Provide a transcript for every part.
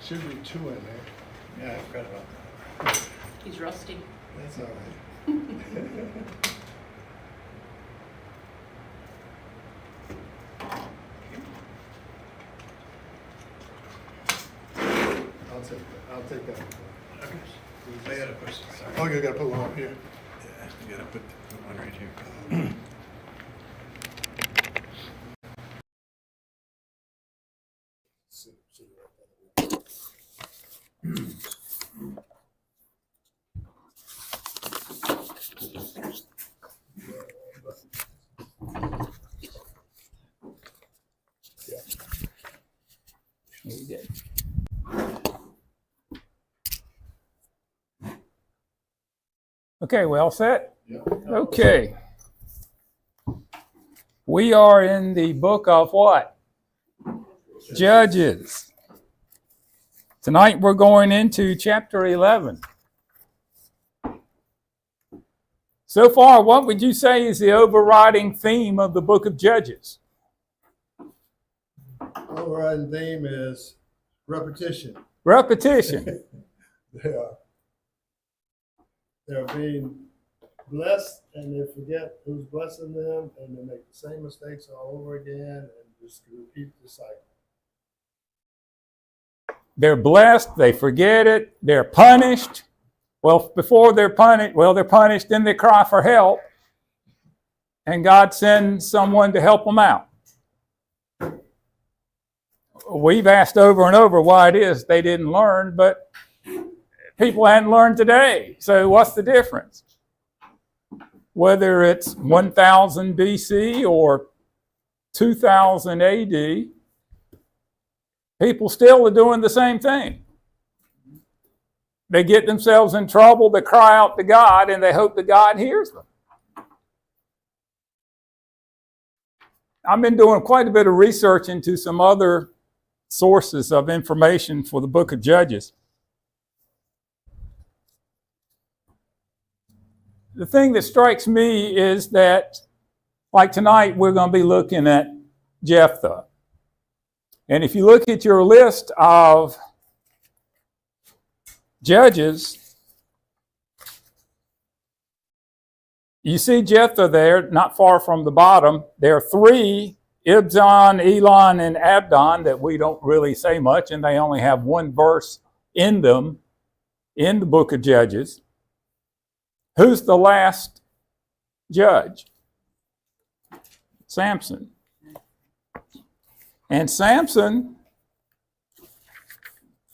Should be 2 in there. Yeah, I forgot about that. He's rusty. That's all right. I'll take that. Okay. I gotta push it, sorry. Oh, you gotta put one up here. Yeah, I gotta put one right here. We did. Okay, we all set? Yeah. Okay. We are in the book of what? Judges. Tonight we're going into chapter 11. So far, what would you say is the overriding theme of the book of Judges? Overriding theme is repetition. Repetition. They're being blessed and they forget who's blessing them and they make the same mistakes all over again and just repeat the cycle. They're blessed, they forget it, they're punished. Well, before they're punished, then they cry for help. And God sends someone to help them out. We've asked over and over why it is they didn't learn, but people hadn't learned today. So what's the difference? Whether it's 1000 BC or 2000 AD, people still are doing the same thing. They get themselves in trouble, they cry out to God, and they hope that God hears them. I've been doing quite a bit of research into some other sources of information for the book of Judges. The thing that strikes me is that, like tonight, we're going to be looking at Jephthah. And if you look at your list of judges, you see Jephthah there, not far from the bottom. There are 3, Ibzan, Elon, and Abdon, that we don't really say much, and they only have 1 verse in them in the book of Judges. Who's the last judge? Samson. And Samson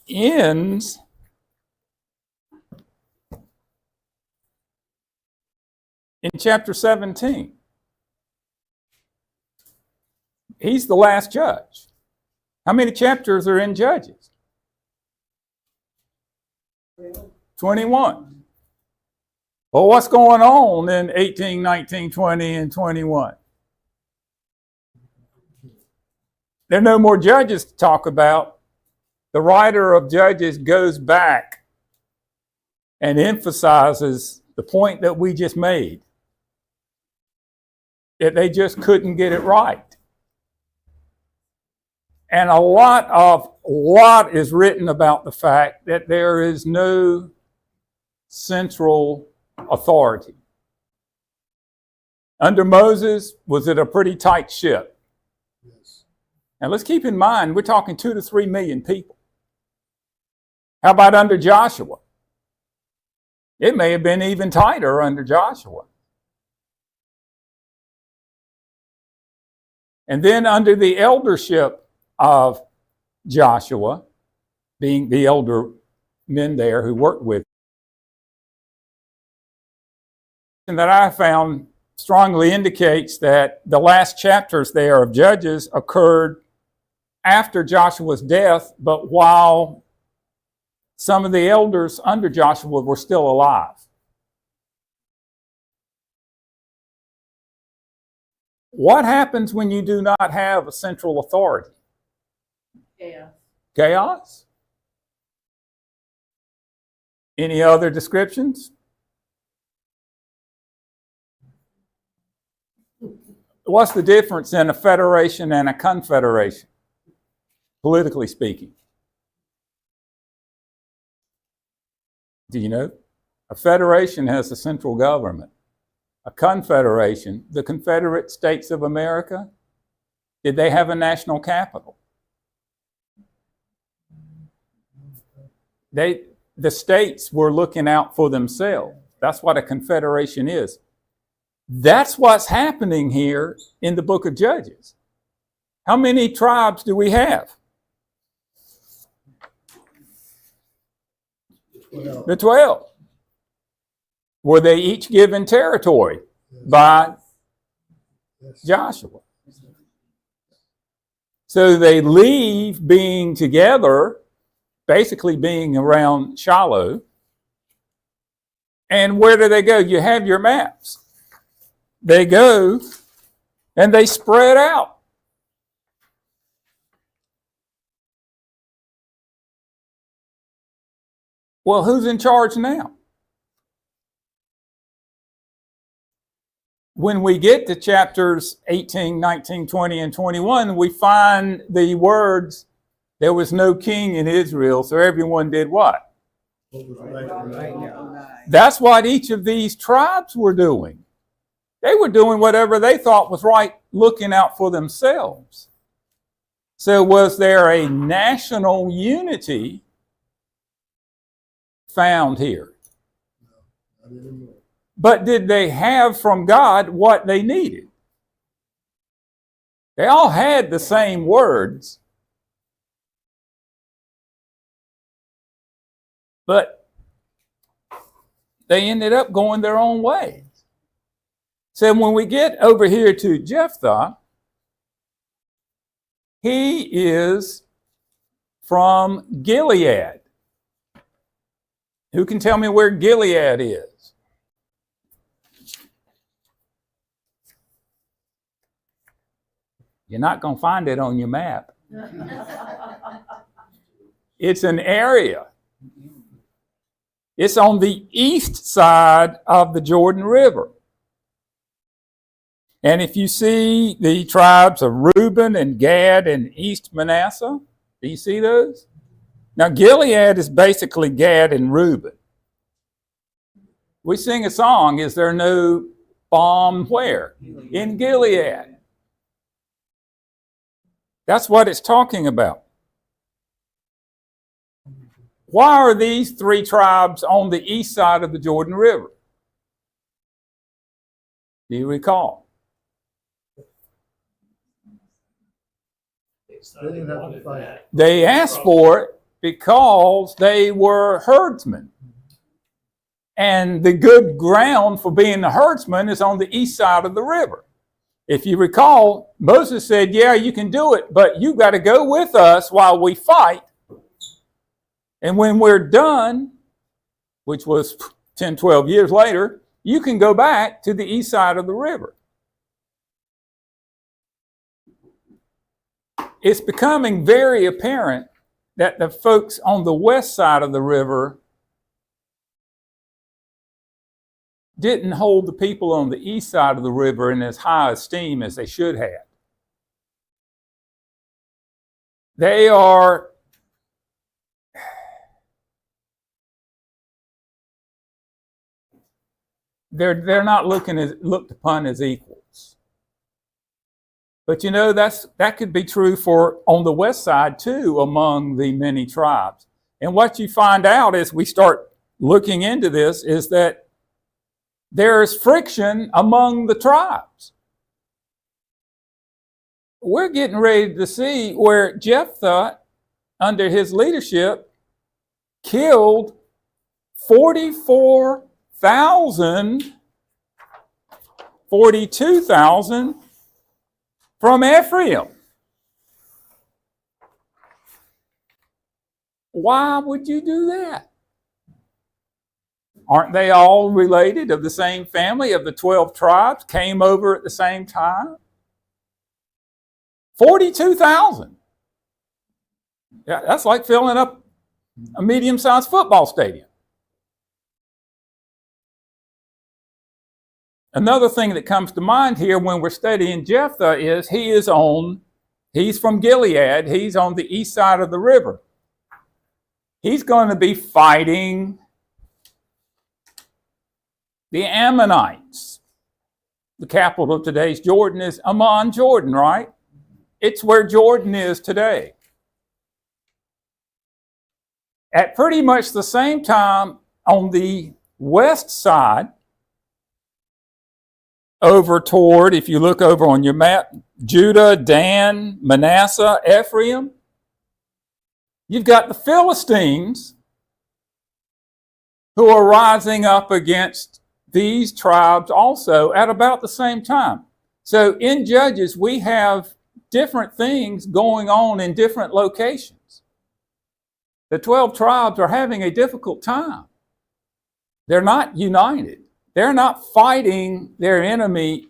ends in chapter 17. He's the last judge. How many chapters are in Judges? 21. Well, what's going on in 18, 19, 20, and 21? There are no more judges to talk about. The writer of Judges goes back and emphasizes the point that we just made, that they just couldn't get it right. And a lot is written about the fact that there is no central authority. Under Moses, was it a pretty tight ship? Yes. And let's keep in mind, we're talking 2 to 3 million people. How about under Joshua? It may have been even tighter under Joshua. And then under the eldership of Joshua, being the elder men there who worked with him, that I found strongly indicates that the last chapters there of Judges occurred after Joshua's death, but while some of the elders under Joshua were still alive. What happens when you do not have a central authority? Chaos. Chaos? Any other descriptions? What's the difference in a federation and a confederation, politically speaking? Do you know? A federation has a central government. A confederation, the Confederate States of America, did they have a national capital? The states were looking out for themselves. That's what a confederation is. That's what's happening here in the book of Judges. How many tribes do we have? Well, The 12. Were they each given territory by yes. Joshua? So they leave being together, basically being around Shiloh. And where do they go? You have your maps. They go and they spread out. Well, who's in charge now? When we get to chapters 18, 19, 20, and 21, we find the words, there was no king in Israel, so everyone did what? What was right. That's what each of these tribes were doing. They were doing whatever they thought was right, looking out for themselves. So was there a national unity found here? Not anymore. But did they have from God what they needed? They all had the same words, but they ended up going their own way. So when we get over here to Jephthah, he is from Gilead. Who can tell me where Gilead is? You're not going to find it on your map. It's an area. It's on the east side of the Jordan River. And if you see the tribes of Reuben and Gad and East Manasseh, do you see those? Now, Gilead is basically Gad and Reuben. We sing a song, is there no balm where? In Gilead. That's what it's talking about. Why are these three tribes on the east side of the Jordan River? Do you recall? They didn't have to fight. They asked for it because they were herdsmen. And the good ground for being a herdsman is on the east side of the river. If you recall, Moses said, yeah, you can do it, but you got to go with us while we fight. And when we're done, which was 10, 12 years later, you can go back to the east side of the river. It's becoming very apparent that the folks on the west side of the river didn't hold the people on the east side of the river in as high esteem as they should have. They're not looked upon as equals. But you know, that could be true for on the west side too, among the many tribes. And what you find out as we start looking into this is that there is friction among the tribes. We're getting ready to see where Jephthah, under his leadership, killed 42,000 from Ephraim. Why would you do that? Aren't they all related, of the same family, of the 12 tribes, came over at the same time? 42,000. Yeah, that's like filling up a medium-sized football stadium. Another thing that comes to mind here when we're studying Jephthah is he's from Gilead, he's on the east side of the river. He's going to be fighting the Ammonites. The capital of today's Jordan is Amman, Jordan, right? It's where Jordan is today. At pretty much the same time, on the west side, over toward, if you look over on your map, Judah, Dan, Manasseh, Ephraim, you've got the Philistines who are rising up against these tribes also at about the same time. So in Judges, we have different things going on in different locations. The 12 tribes are having a difficult time. They're not united. They're not fighting their enemy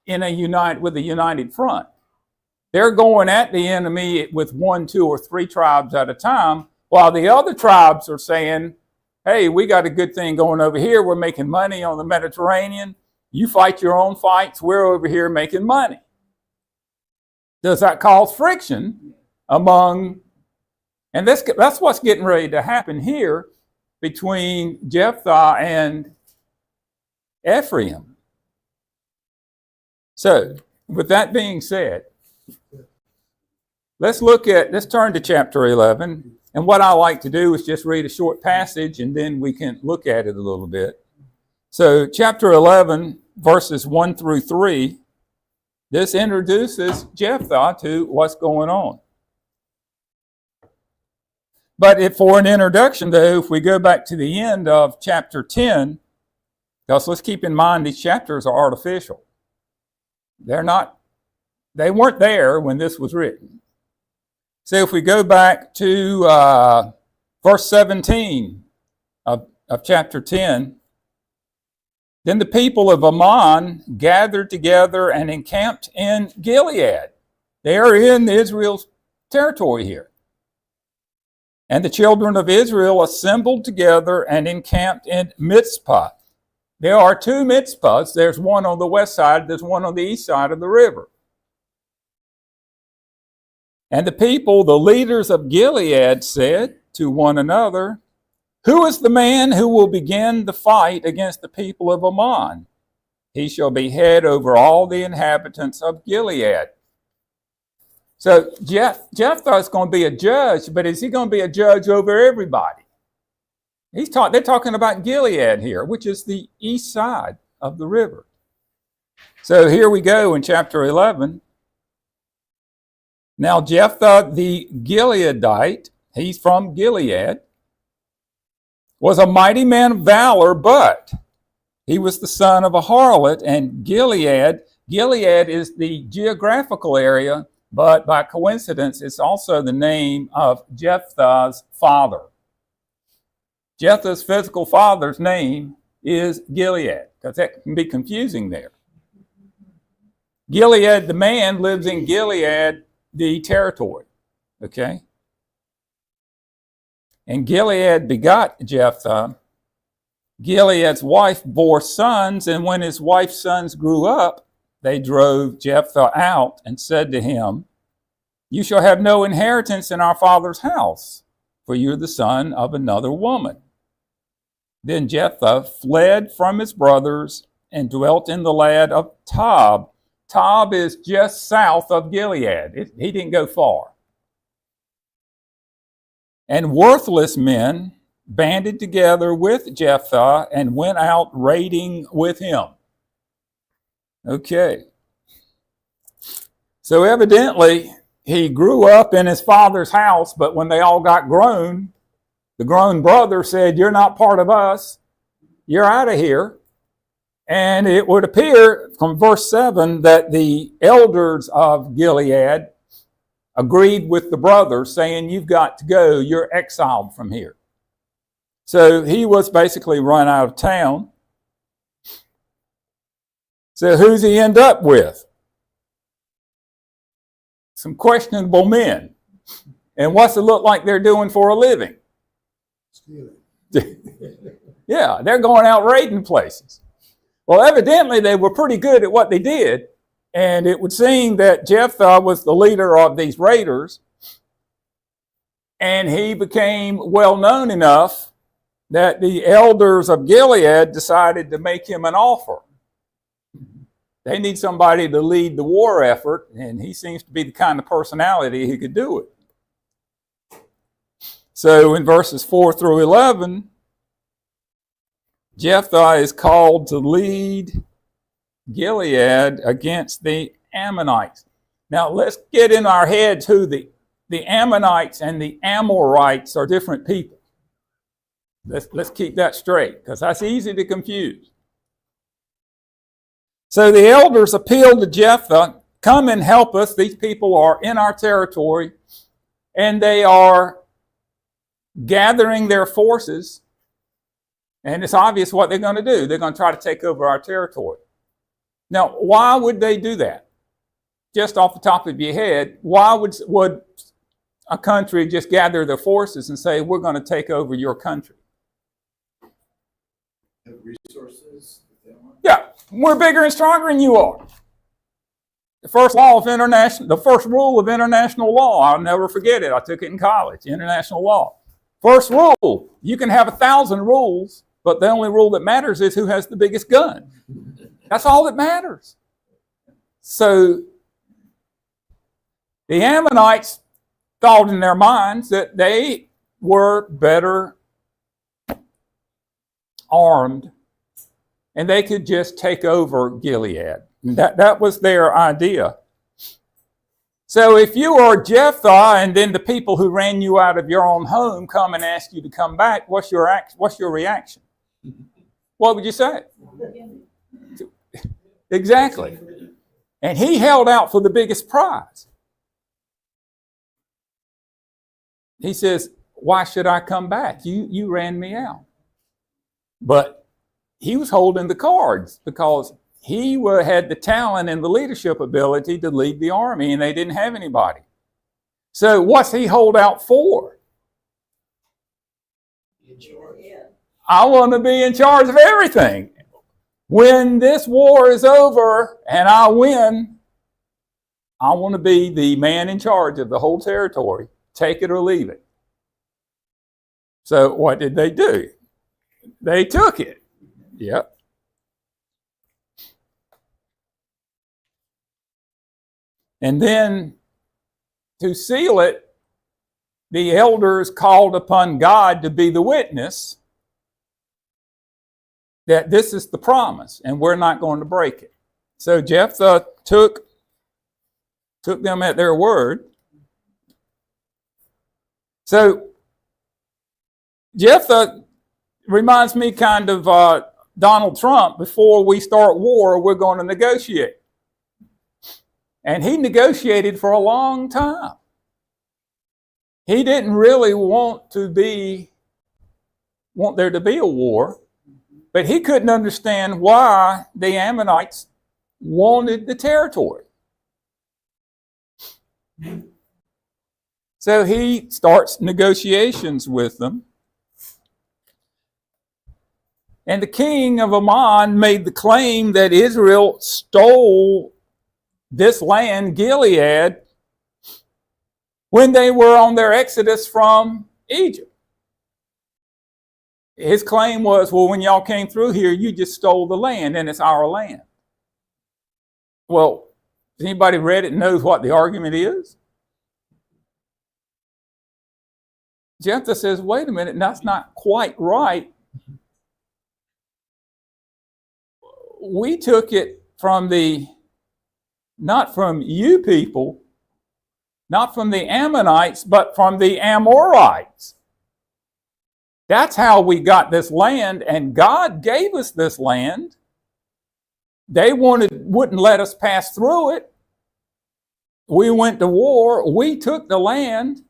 with a united front. They're going at the enemy with 1, 2, or 3 tribes at a time, while the other tribes are saying, hey, we got a good thing going over here. We're making money on the Mediterranean. You fight your own fights. We're over here making money. Does that cause friction among, and that's what's getting ready to happen here between Jephthah and Ephraim. So, with that being said, let's turn to chapter 11. And what I like to do is just read a short passage and then we can look at it a little bit. So chapter 11, verses 1 through 3, this introduces Jephthah to what's going on. But for an introduction, though, if we go back to the end of chapter 10, because let's keep in mind these chapters are artificial. They weren't there when this was written. So if we go back to verse 17 of chapter 10, then the people of Ammon gathered together and encamped in Gilead. They are in Israel's territory here. And the children of Israel assembled together and encamped in Mizpah. There are 2 Mizpahs. There's one on the west side, there's one on the east side of the river. And the people, the leaders of Gilead, said to one another, who is the man who will begin the fight against the people of Ammon? He shall be head over all the inhabitants of Gilead. So Jephthah is going to be a judge, but is he going to be a judge over everybody? They're talking about Gilead here, which is the east side of the river. So here we go in chapter 11. Now Jephthah the Gileadite, he's from Gilead, was a mighty man of valor, but he was the son of a harlot, and Gilead is the geographical area, but by coincidence, it's also the name of Jephthah's father. Jephthah's physical father's name is Gilead, because that can be confusing there. Gilead, the man, lives in Gilead, the territory, okay? And Gilead begot Jephthah. Gilead's wife bore sons, and when his wife's sons grew up, they drove Jephthah out and said to him, you shall have no inheritance in our father's house, for you're the son of another woman. Then Jephthah fled from his brothers and dwelt in the land of Tob. Tob is just south of Gilead. He didn't go far. And worthless men banded together with Jephthah and went out raiding with him. Okay. So evidently, he grew up in his father's house, but when they all got grown, the grown brother said, you're not part of us. You're out of here. And it would appear from verse 7 that the elders of Gilead agreed with the brothers, saying, you've got to go. You're exiled from here. So he was basically run out of town. So who's he end up with? Some questionable men. And what's it look like they're doing for a living? Stealing. Yeah, they're going out raiding places. Well, evidently they were pretty good at what they did. And it would seem that Jephthah was the leader of these raiders. And he became well known enough that the elders of Gilead decided to make him an offer. They need somebody to lead the war effort, and he seems to be the kind of personality who could do it. So in verses 4 through 11, Jephthah is called to lead Gilead against the Ammonites. Now let's get in our heads who the Ammonites and the Amorites are different people. Let's keep that straight, because that's easy to confuse. So the elders appealed to Jephthah, come and help us. These people are in our territory, and they are gathering their forces, and it's obvious what they're going to do. They're going to try to take over our territory. Now, why would they do that? Just off the top of your head, why would a country just gather their forces and say, we're going to take over your country? Have resources if they want. Yeah, we're bigger and stronger than you are. The first rule of international law, I'll never forget it. I took it in college, international law. First rule, you can have 1,000 rules, but the only rule that matters is who has the biggest gun. That's all that matters. So the Ammonites thought in their minds that they were better armed and they could just take over Gilead. That was their idea. So if you are Jephthah and then the people who ran you out of your own home come and ask you to come back, what's your reaction? What would you say? Exactly. And he held out for the biggest prize. He says, why should I come back? You ran me out. But he was holding the cards because he had the talent and the leadership ability to lead the army, and they didn't have anybody. So what's he hold out for? I want to be in charge of everything. When this war is over and I win, I want to be the man in charge of the whole territory. Take it or leave it. So what did they do? They took it. Yep. And then to seal it, the elders called upon God to be the witness that this is the promise and we're not going to break it. So Jephthah took them at their word. So Jephthah reminds me kind of Donald Trump. Before we start war, we're going to negotiate. And he negotiated for a long time. He didn't really want there to be a war, but he couldn't understand why the Ammonites wanted the territory. So he starts negotiations with them. And the king of Ammon made the claim that Israel stole this land, Gilead, when they were on their exodus from Egypt. His claim was, well, when y'all came through here, you just stole the land, and it's our land. Well, has anybody read it and knows what the argument is? Jephthah says, wait a minute, that's not quite right. We took it from not from you people, not from the Ammonites, but from the Amorites. That's how we got this land, and God gave us this land. They wouldn't let us pass through it. We went to war, we took the land,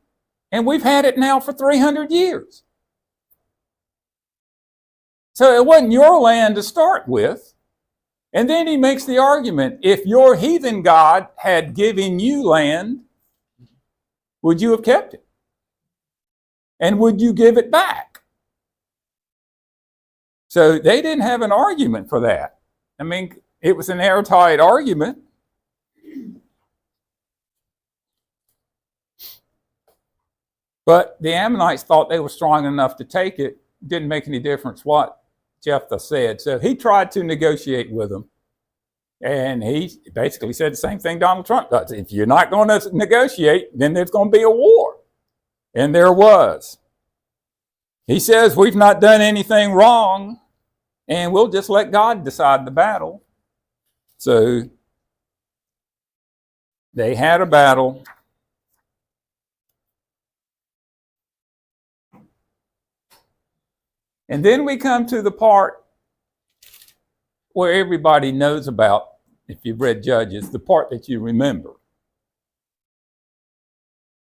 and we've had it now for 300 years. So it wasn't your land to start with. And then he makes the argument, if your heathen God had given you land, would you have kept it? And would you give it back? So they didn't have an argument for that. I mean, it was an airtight argument. But the Ammonites thought they were strong enough to take it didn't make any difference what Jephthah said. So he tried to negotiate with him. And he basically said the same thing Donald Trump does. If you're not going to negotiate, then there's going to be a war. And there was. He says, we've not done anything wrong, and we'll just let God decide the battle. So they had a battle. And then we come to the part where everybody knows about, if you've read Judges, the part that you remember.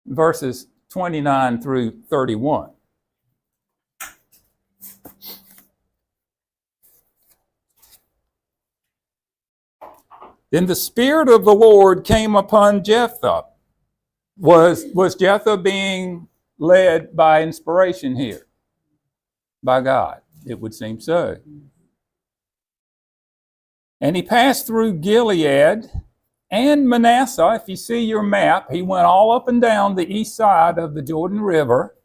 Verses 29 through 31. Then the Spirit of the Lord came upon Jephthah. Was Jephthah being led by inspiration here? By God? It would seem so. And he passed through Gilead and Manasseh. If you see your map, he went all up and down the east side of the Jordan River.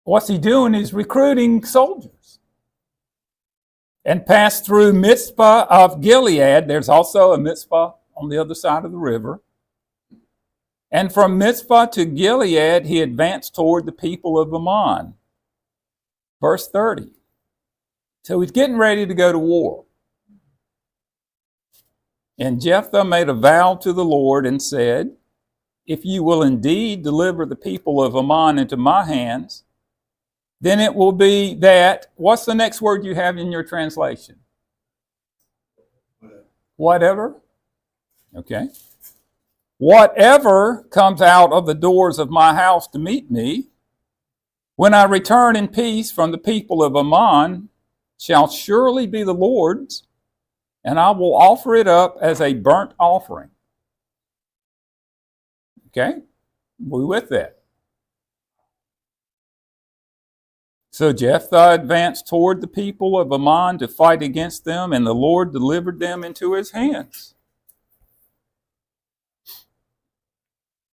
What's he doing? He's recruiting soldiers. And passed through Mizpah of Gilead. There's also a Mizpah on the other side of the river. And from Mizpah to Gilead, he advanced toward the people of Ammon. Verse 30. So he's getting ready to go to war. And Jephthah made a vow to the Lord and said, if you will indeed deliver the people of Ammon into my hands, then it will be that, what's the next word you have in your translation? Whatever. Okay. Whatever comes out of the doors of my house to meet me, when I return in peace from the people of Ammon, shall surely be the Lord's, and I will offer it up as a burnt offering. Okay? We with that. So Jephthah advanced toward the people of Ammon to fight against them, and the Lord delivered them into his hands.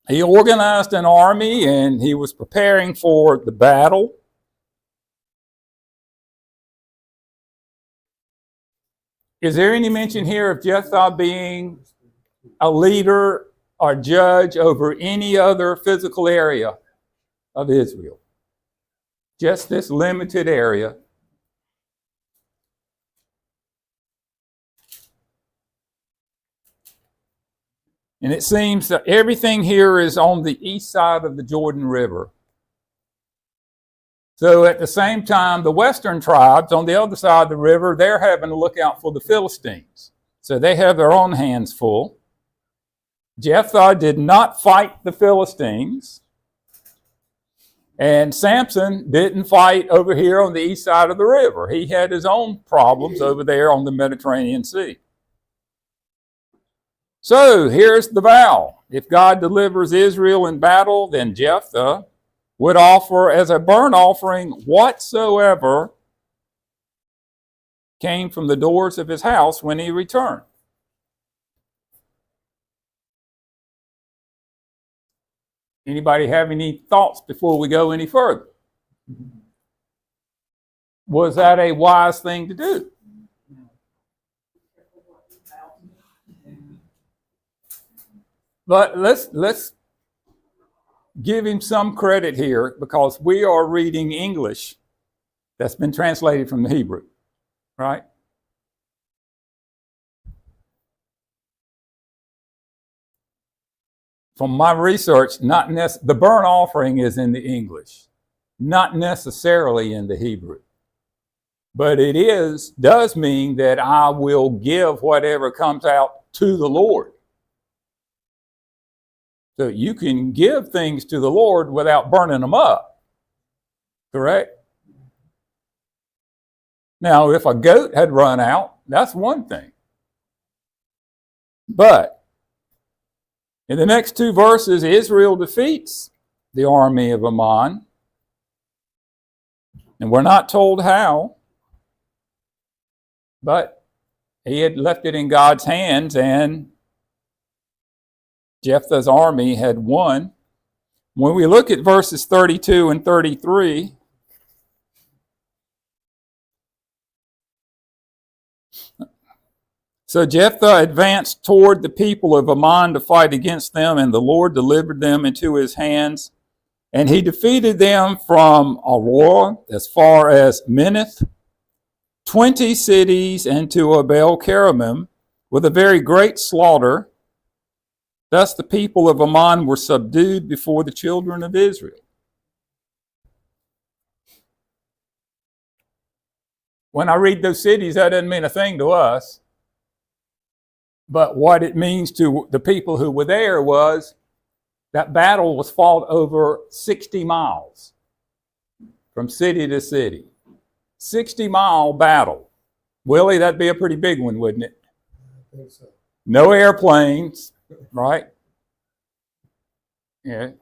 He organized an army, and he was preparing for the battle. Is there any mention here of Jephthah being a leader or judge over any other physical area of Israel? Just this limited area. And it seems that everything here is on the east side of the Jordan River. So at the same time, the western tribes on the other side of the river, they're having to look out for the Philistines. So they have their own hands full. Jephthah did not fight the Philistines. And Samson didn't fight over here on the east side of the river. He had his own problems over there on the Mediterranean Sea. So here's the vow. If God delivers Israel in battle, then Jephthah would offer as a burnt offering whatsoever came from the doors of his house when he returned. Anybody have any thoughts before we go any further? Was that a wise thing to do? But let's give him some credit here, because we are reading English that's been translated from the Hebrew, right? From my research, the burnt offering is in the English, not necessarily in the Hebrew. But it does mean that I will give whatever comes out to the Lord. So you can give things to the Lord without burning them up. Correct? Now, if a goat had run out, that's one thing. But in the next two verses, Israel defeats the army of Ammon. And we're not told how. But he had left it in God's hands, and Jephthah's army had won. When we look at verses 32 and 33, so Jephthah advanced toward the people of Ammon to fight against them, and the Lord delivered them into his hands. And he defeated them from Aurora as far as Minnith, 20 cities, and to Abel Keramim, with a very great slaughter. Thus the people of Ammon were subdued before the children of Israel. When I read those cities, that doesn't mean a thing to us. But what it means to the people who were there was that battle was fought over 60 miles from city to city. 60-mile battle. Willie, that'd be a pretty big one, wouldn't it? I think so. No airplanes, right? Yeah.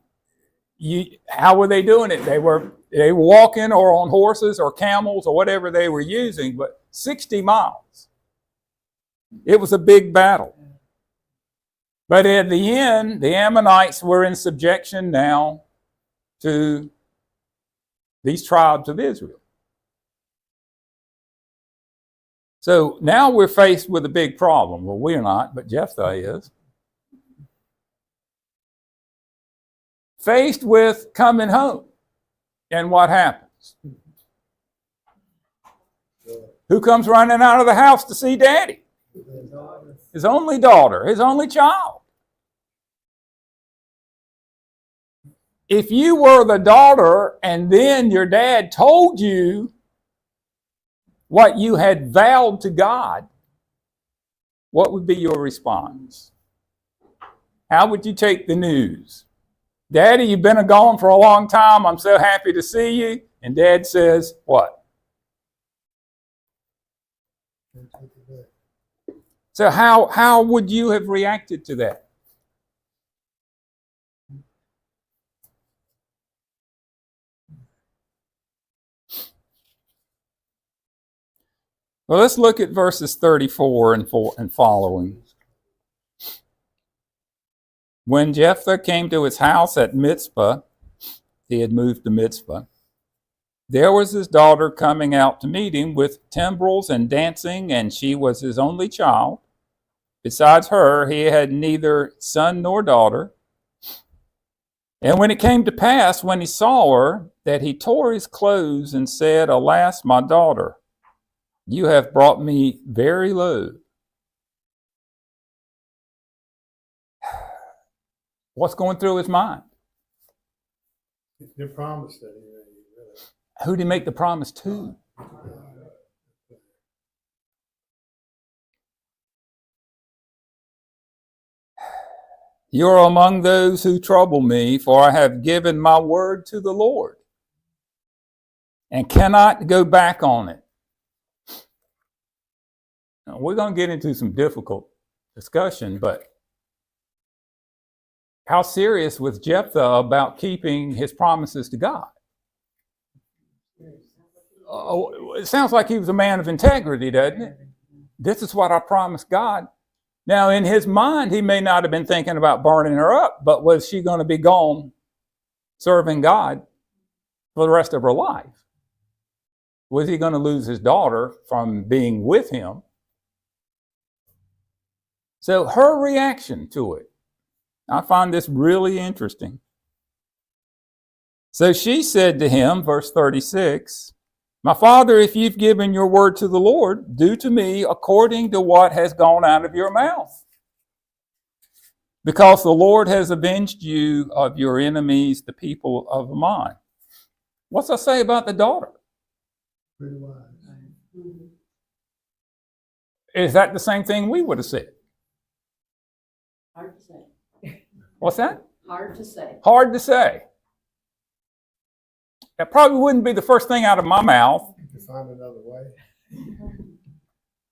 How were they doing it? They were walking or on horses or camels or whatever they were using, but 60 miles. It was a big battle. But at the end, the Ammonites were in subjection now to these tribes of Israel. So now we're faced with a big problem. Well, we're not, but Jephthah is. Faced with coming home. And what happens? Who comes running out of the house to see Daddy? His only daughter, his only child. If you were the daughter and then your dad told you what you had vowed to God, what would be your response? How would you take the news? Daddy, you've been gone for a long time. I'm so happy to see you. And Dad says, what? So how would you have reacted to that? Well, let's look at verses 34 and following. When Jephthah came to his house at Mizpah, he had moved to Mizpah, there was his daughter coming out to meet him with timbrels and dancing, and she was his only child. Besides her, he had neither son nor daughter. And when it came to pass, when he saw her, that he tore his clothes and said, Alas, my daughter, you have brought me very low. What's going through his mind? The promise that he made, really. Who did he make the promise to? You are among those who trouble me, for I have given my word to the Lord and cannot go back on it. Now, we're going to get into some difficult discussion, but how serious was Jephthah about keeping his promises to God? It sounds like he was a man of integrity, doesn't it? This is what I promised God. Now, in his mind, he may not have been thinking about burning her up, but was she going to be gone serving God for the rest of her life? Was he going to lose his daughter from being with him? So her reaction to it, I find this really interesting. So she said to him, verse 36, My father, if you've given your word to the Lord, do to me according to what has gone out of your mouth. Because the Lord has avenged you of your enemies, the people of Ammon. What's I say about the daughter? Pretty wise. Is that the same thing we would have said? Hard to say. What's that? Hard to say. Hard to say. That probably wouldn't be the first thing out of my mouth. You can find another way.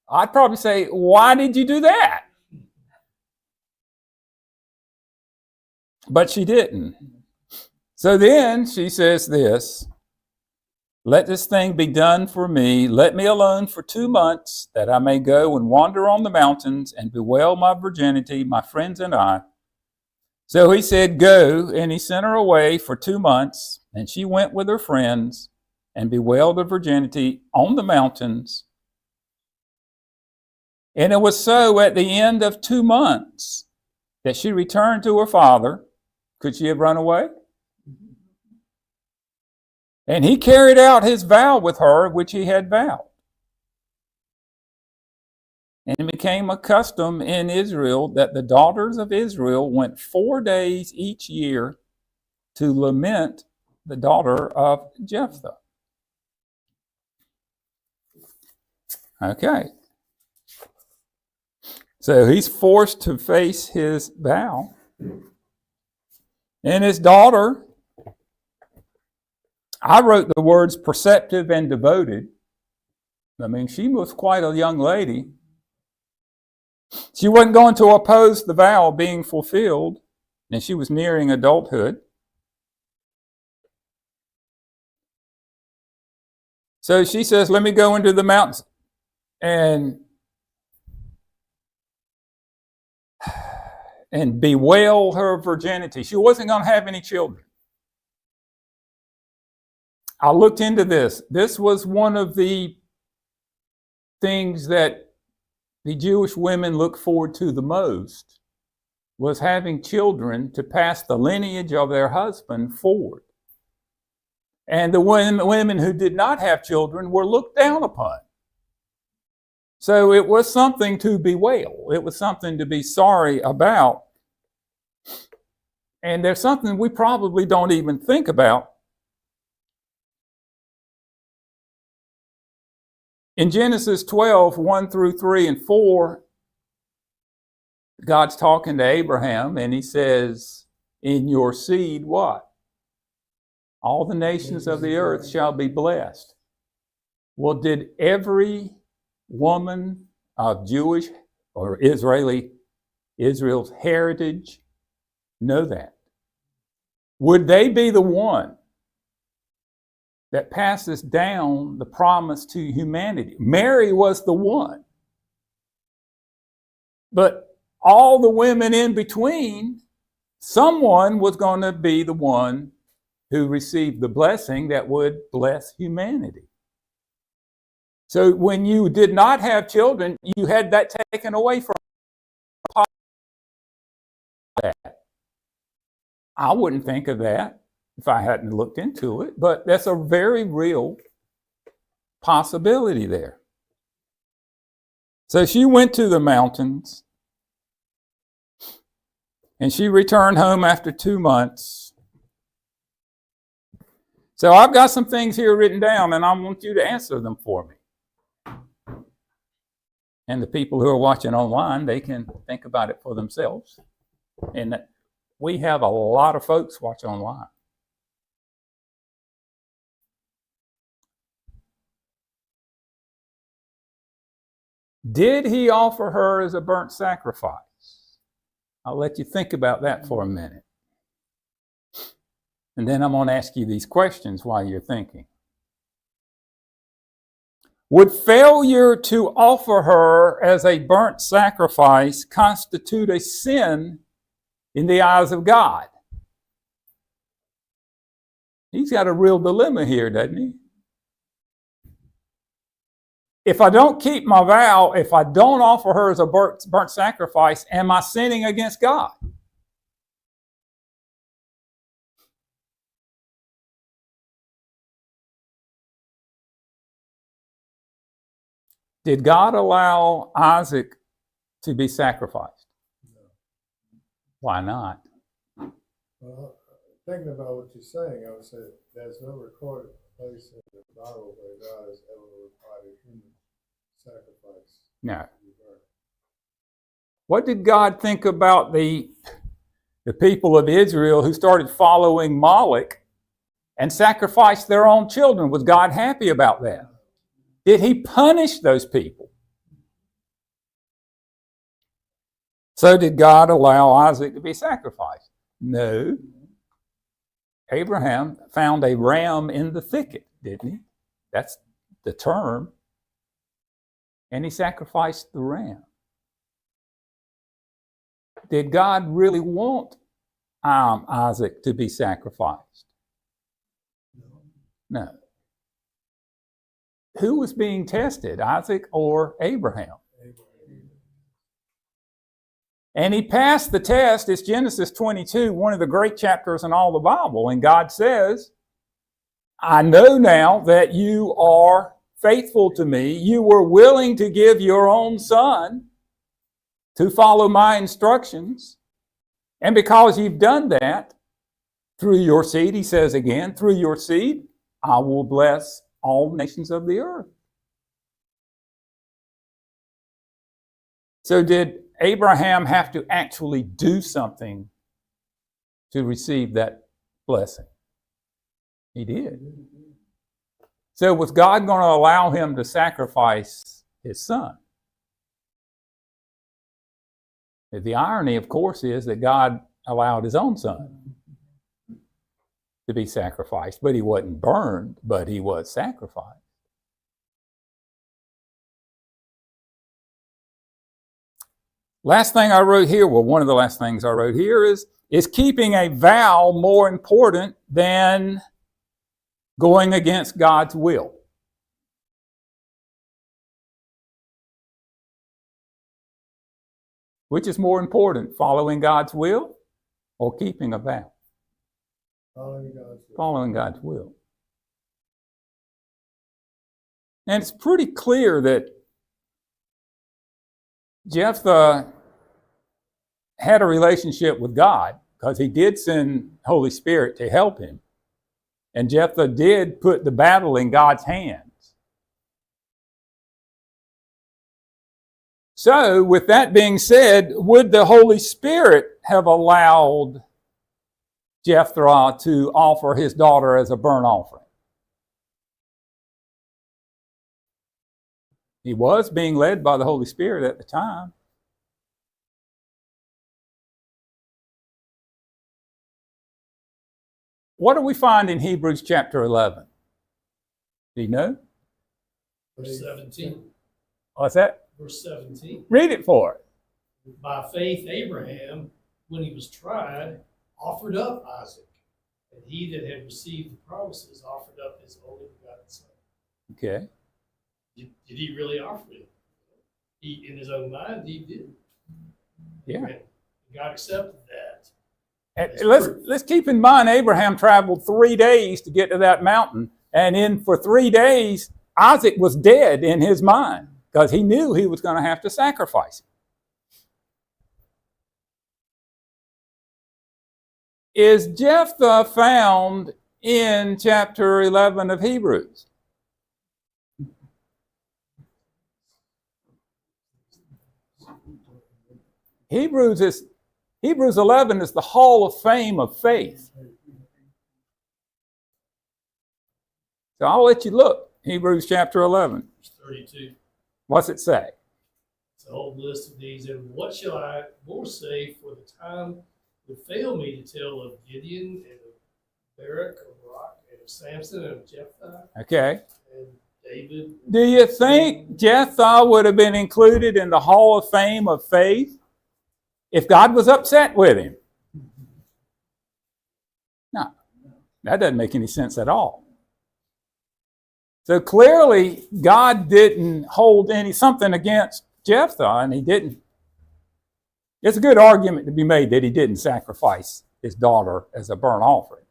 I'd probably say, why did you do that? But she didn't. So then she says this, Let this thing be done for me. Let me alone for 2 months, that I may go and wander on the mountains and bewail my virginity, my friends and I. So he said, go, and he sent her away for 2 months, and she went with her friends and bewailed her virginity on the mountains. And it was so at the end of 2 months that she returned to her father. Could she have run away? And he carried out his vow with her, which he had vowed. And it became a custom in Israel that the daughters of Israel went 4 days each year to lament the daughter of Jephthah. Okay. So he's forced to face his vow. And his daughter, I wrote the words perceptive and devoted. I mean, she was quite a young lady. She wasn't going to oppose the vow being fulfilled, and she was nearing adulthood. So she says, let me go into the mountains and bewail her virginity. She wasn't going to have any children. I looked into this. This was one of the things that the Jewish women looked forward to the most, was having children to pass the lineage of their husband forward. And the women who did not have children were looked down upon. So it was something to bewail. It was something to be sorry about. And there's something we probably don't even think about. In Genesis 12, 1 through 3 and 4, God's talking to Abraham and he says, in your seed, what? All the nations of the earth shall be blessed. Well, did every woman of Jewish or Israel's heritage know that? Would they be the one that passes down the promise to humanity? Mary was the one. But all the women in between, someone was going to be the one who received the blessing that would bless humanity. So when you did not have children, you had that taken away from that. I wouldn't think of that if I hadn't looked into it, but that's a very real possibility there. So she went to the mountains and she returned home after 2 months. So I've got some things here written down and I want you to answer them for me. And the people who are watching online, they can think about it for themselves. And we have a lot of folks watch online. Did he offer her as a burnt sacrifice? I'll let you think about that for a minute. And then I'm going to ask you these questions while you're thinking. Would failure to offer her as a burnt sacrifice constitute a sin in the eyes of God? He's got a real dilemma here, doesn't he? If I don't keep my vow, if I don't offer her as a burnt sacrifice, am I sinning against God? Did God allow Isaac to be sacrificed? No. Why not? Well, thinking about what you're saying, I would say there's no recorded place in the Bible where God has ever required a human sacrifice. No. What did God think about the people of Israel who started following Moloch and sacrificed their own children? Was God happy about that? Did he punish those people? So did God allow Isaac to be sacrificed? No. Abraham found a ram in the thicket, didn't he? That's the term. And he sacrificed the ram. Did God really want Isaac to be sacrificed? No. Who was being tested, Isaac or Abraham? And he passed the test. It's Genesis 22, one of the great chapters in all the Bible. And God says, I know now that you are faithful to me. You were willing to give your own son to follow my instructions. And because you've done that, through your seed, he says again, through your seed, I will bless all nations of the earth. So did Abraham have to actually do something to receive that blessing? He did. So was God going to allow him to sacrifice his son? The irony, of course, is that God allowed his own son to be sacrificed, but he wasn't burned, but he was sacrificed. Last thing I wrote here, well, one of the last things I wrote here is keeping a vow more important than going against God's will? Which is more important, following God's will or keeping a vow? Following God's will. And it's pretty clear that Jephthah had a relationship with God because he did send Holy Spirit to help him. And Jephthah did put the battle in God's hands. So, with that being said, would the Holy Spirit have allowed Jephthah to offer his daughter as a burnt offering? He was being led by the Holy Spirit at the time. What do we find in Hebrews chapter 11? Do you know? Verse 17. What's that? Verse 17. Read it for us. By faith, Abraham, when he was tried, offered up Isaac. And he that had received the promises offered up his only begotten son. Okay. Did he really offer it? He, in his own mind, he did. Yeah. And God accepted that. And let's keep in mind Abraham traveled 3 days to get to that mountain. And for 3 days, Isaac was dead in his mind because he knew he was going to have to sacrifice him. Is Jephthah found in chapter 11 of Hebrews? Hebrews 11 is the hall of fame of faith. So I'll let you look. Hebrews chapter 11. Verse 32. What's it say? It's a whole list of these. And what shall I more say, for the time would fail me to tell of Gideon and of Barak, of Barak, and of Samson, and of Jephthah, Okay. and David. Do you think Jephthah would have been included in the hall of fame of faith if God was upset with him? No. That doesn't make any sense at all. So clearly, God didn't hold something against Jephthah, and he didn't. It's a good argument to be made that he didn't sacrifice his daughter as a burnt offering.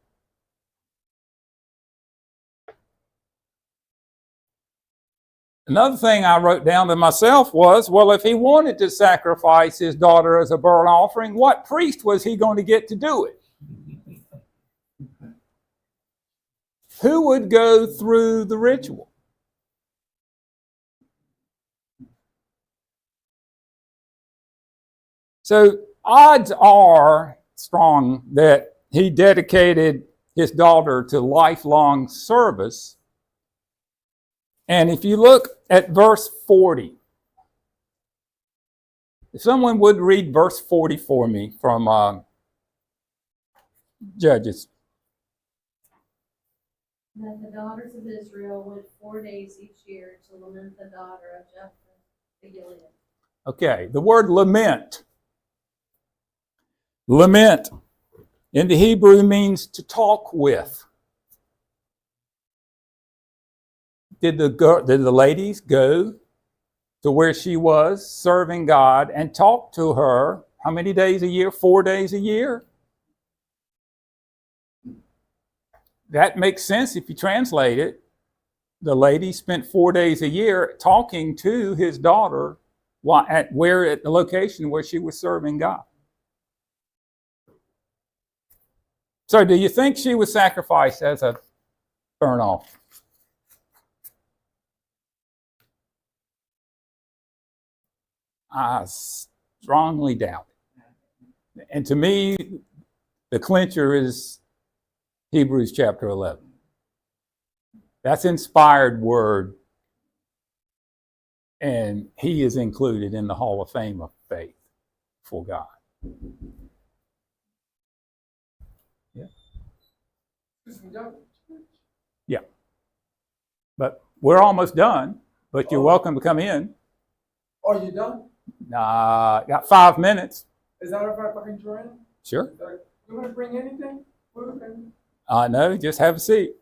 Another thing I wrote down to myself was, well, if he wanted to sacrifice his daughter as a burnt offering, what priest was he going to get to do it? Who would go through the ritual? So odds are strong that he dedicated his daughter to lifelong service. And if you look at verse 40, if someone would read verse 40 for me from Judges. That the daughters of Israel went 4 days each year to lament the daughter of Jephthah the Gilead. Okay, the word lament. Lament in the Hebrew means to talk with. Did the ladies go to where she was serving God and talk to her how many days a year? 4 days a year? That makes sense if you translate it. The lady spent 4 days a year talking to his daughter at the location where she was serving God. So do you think she was sacrificed as a burnt offering? I strongly doubt it. And to me, the clincher is Hebrews chapter 11. That's inspired word, and he is included in the Hall of Fame of faith for God. Yeah. Yeah. But we're almost done, but you're welcome to come in. Are you done? Got 5 minutes. Is that if I can join? Sure. You want to bring anything? No, just have a seat.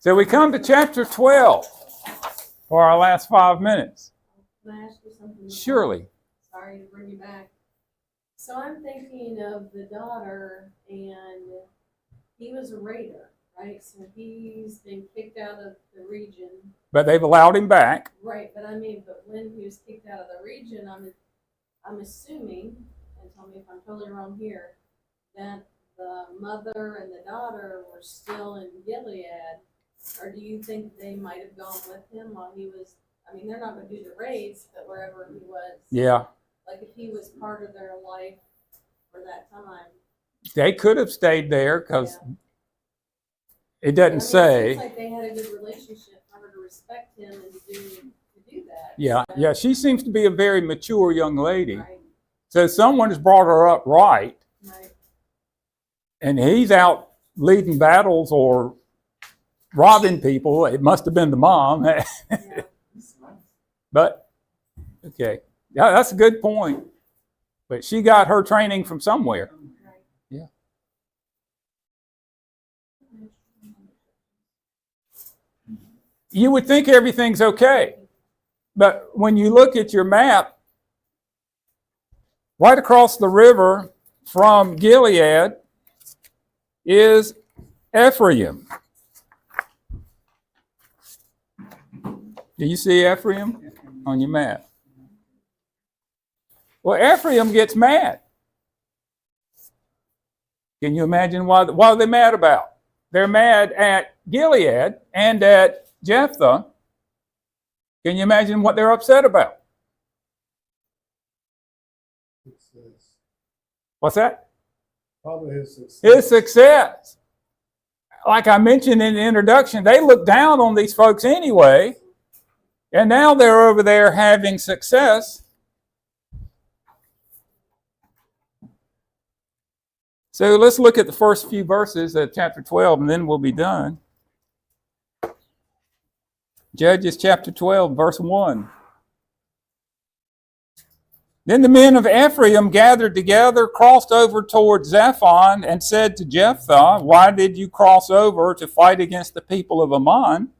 So we come to chapter 12 for our last 5 minutes. Can I ask you something? Surely. Sorry to bring you back. So I'm thinking of the daughter, and he was a raider, right? So he's been kicked out of the region. But they've allowed him back. Right, but when he was kicked out of the region, I'm assuming, and tell me if I'm totally wrong here, that the mother and the daughter were still in Gilead, or do you think they might have gone with him while he was? I mean, they're not going to do the raids, but wherever he was. Yeah. Like if he was part of their life for that time. They could have stayed there because it doesn't say. It seems like they had a good relationship for her to respect him and to do that. Yeah, so, yeah. She seems to be a very mature young lady. Right, So someone has brought her up right, right. and he's out leading battles or robbing people. It must have been the mom. Yeah. But, okay. Yeah, that's a good point. But she got her training from somewhere. Right. Yeah. You would think everything's okay. But when you look at your map, right across the river from Gilead is Ephraim. Do you see Ephraim on your map? Well, Ephraim gets mad. Can you imagine what are they mad about? They're mad at Gilead and at Jephthah. Can you imagine what they're upset about? Success. What's that? Probably his success. His success. Like I mentioned in the introduction, they look down on these folks anyway, and now they're over there having success. So let's look at the first few verses of chapter 12, and then we'll be done. Judges chapter 12, verse 1. Then the men of Ephraim gathered together, crossed over toward Zaphon, and said to Jephthah, "Why did you cross over to fight against the people of Ammon,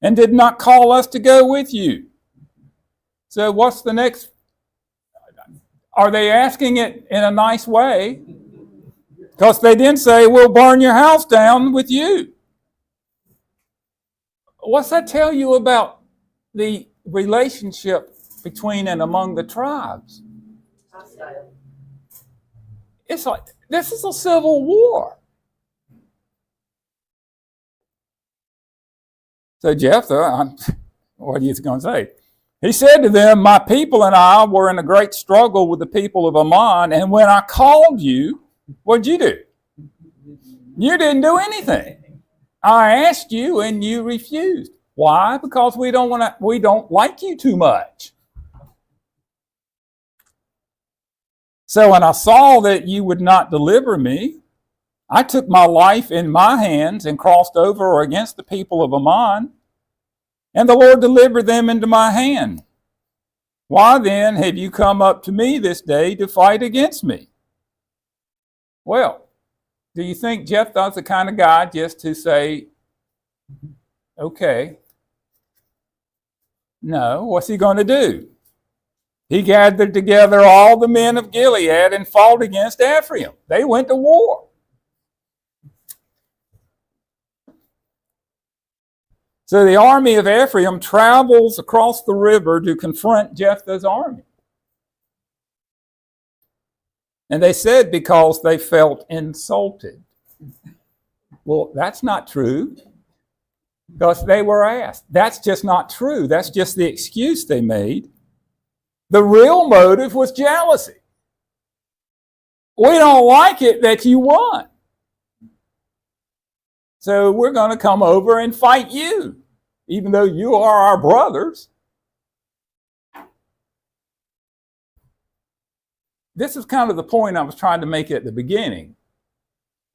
and did not call us to go with you?" So what's the next? Are they asking it in a nice way? Because they didn't say, "We'll burn your house down with you." What's that tell you about the relationship between and among the tribes? It's like, this is a civil war. So Jephthah, what are you going to say? He said to them, "My people and I were in a great struggle with the people of Ammon, and when I called you, what'd you do? You didn't do anything. I asked you and you refused. Why? Because we don't like you too much. So when I saw that you would not deliver me, I took my life in my hands and crossed over against the people of Ammon, and the Lord delivered them into my hand. Why then have you come up to me this day to fight against me? Well, do you think Jephthah's the kind of guy just to say, okay? No, what's he going to do? He gathered together all the men of Gilead and fought against Ephraim. They went to war. So the army of Ephraim travels across the river to confront Jephthah's army. And they said because they felt insulted. Well, that's not true. Because they were asked. That's just not true. That's just the excuse they made. The real motive was jealousy. We don't like it that you won. So we're going to come over and fight you, even though you are our brothers. This is kind of the point I was trying to make at the beginning.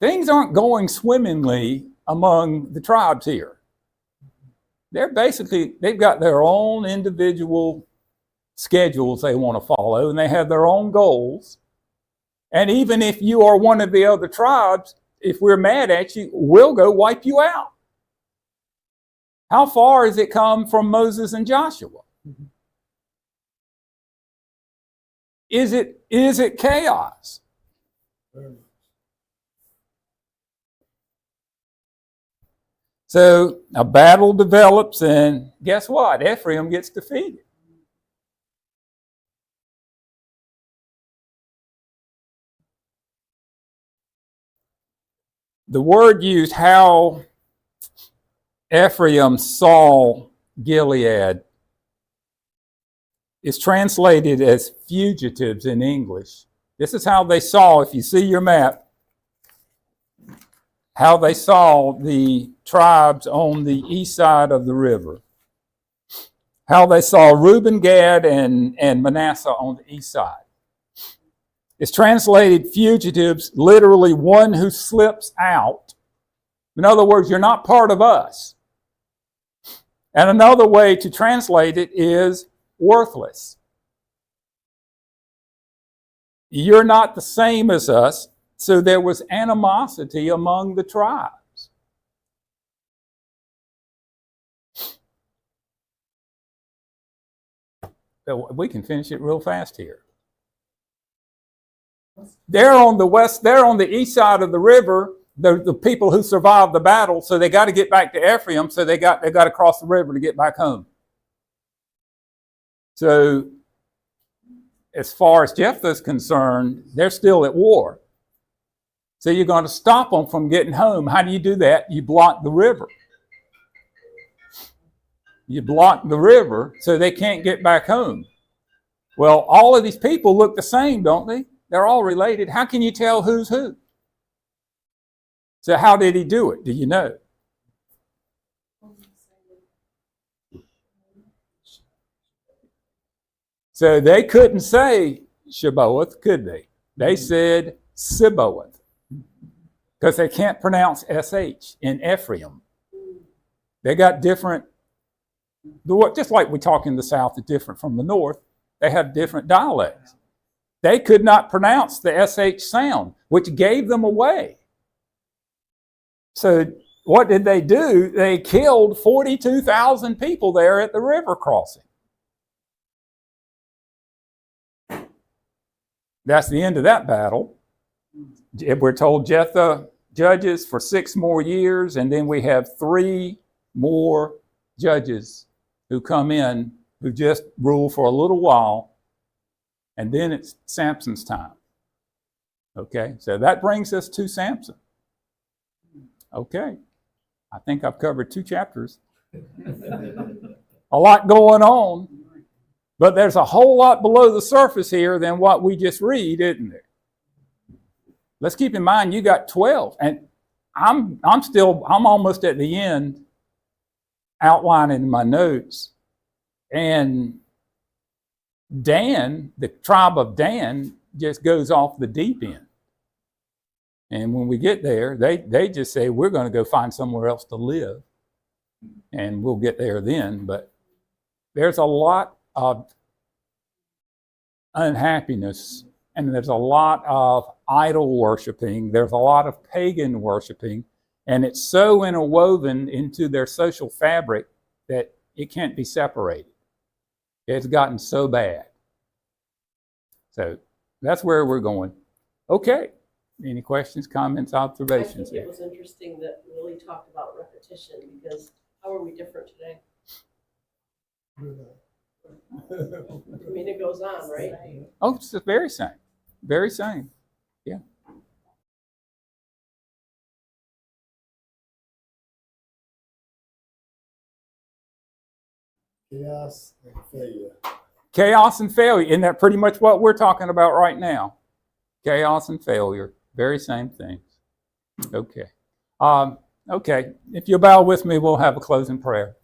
Things aren't going swimmingly among the tribes here. They've got their own individual schedules they want to follow, and they have their own goals. And even if you are one of the other tribes, if we're mad at you, we'll go wipe you out. How far has it come from Moses and Joshua? Is it chaos? So a battle develops, and guess what? Ephraim gets defeated. The word used, how Ephraim saw Gilead, is translated as fugitives in English. This is how they saw, if you see your map, how they saw the tribes on the east side of the river. How they saw Reuben, Gad, and Manasseh on the east side. It's translated fugitives, literally one who slips out. In other words, you're not part of us. And another way to translate it is worthless. You're not the same as us, so there was animosity among the tribes. We can finish it real fast here. They're on the east side of the river, the people who survived the battle, so they got to get back to Ephraim, so they got to cross the river to get back home. So as far as Jephthah's concerned, they're still at war. So you're going to stop them from getting home. How do you do that? You block the river. You block the river so they can't get back home. Well, all of these people look the same, don't they? They're all related. How can you tell who's who? So how did he do it? Do you know? So they couldn't say Sheboeth, could they? They said Siboeth, because they can't pronounce SH in Ephraim. They got different, just like we talk in the South is different from the North, they have different dialects. They could not pronounce the SH sound, which gave them away. So what did they do? They killed 42,000 people there at the river crossing. That's the end of that battle. We're told Jephthah judges for 6 more years, and then we have 3 more judges who come in who just rule for a little while, and then it's Samson's time. Okay, so that brings us to Samson. Okay, I think I've covered 2 chapters. A lot going on, but there's a whole lot below the surface here than what we just read, isn't there? Let's keep in mind you got 12, and I'm almost at the end outlining my notes. And Dan, the tribe of Dan, just goes off the deep end. And when we get there, they just say, we're going to go find somewhere else to live. And we'll get there then. But there's a lot of unhappiness, and there's a lot of idol worshiping, there's a lot of pagan worshiping, and it's so interwoven into their social fabric that it can't be separated. It's gotten so bad. So that's where we're going. Okay. Any questions, comments, I observations? think it was interesting that Willie talked about repetition, because how are we different today? I mean, it goes on, right? Oh, it's the very same. Very same. Yeah. Chaos and failure. Chaos and failure. Isn't that pretty much what we're talking about right now? Chaos and failure. Very same things. Okay. Okay. If you'll bow with me, we'll have a closing prayer.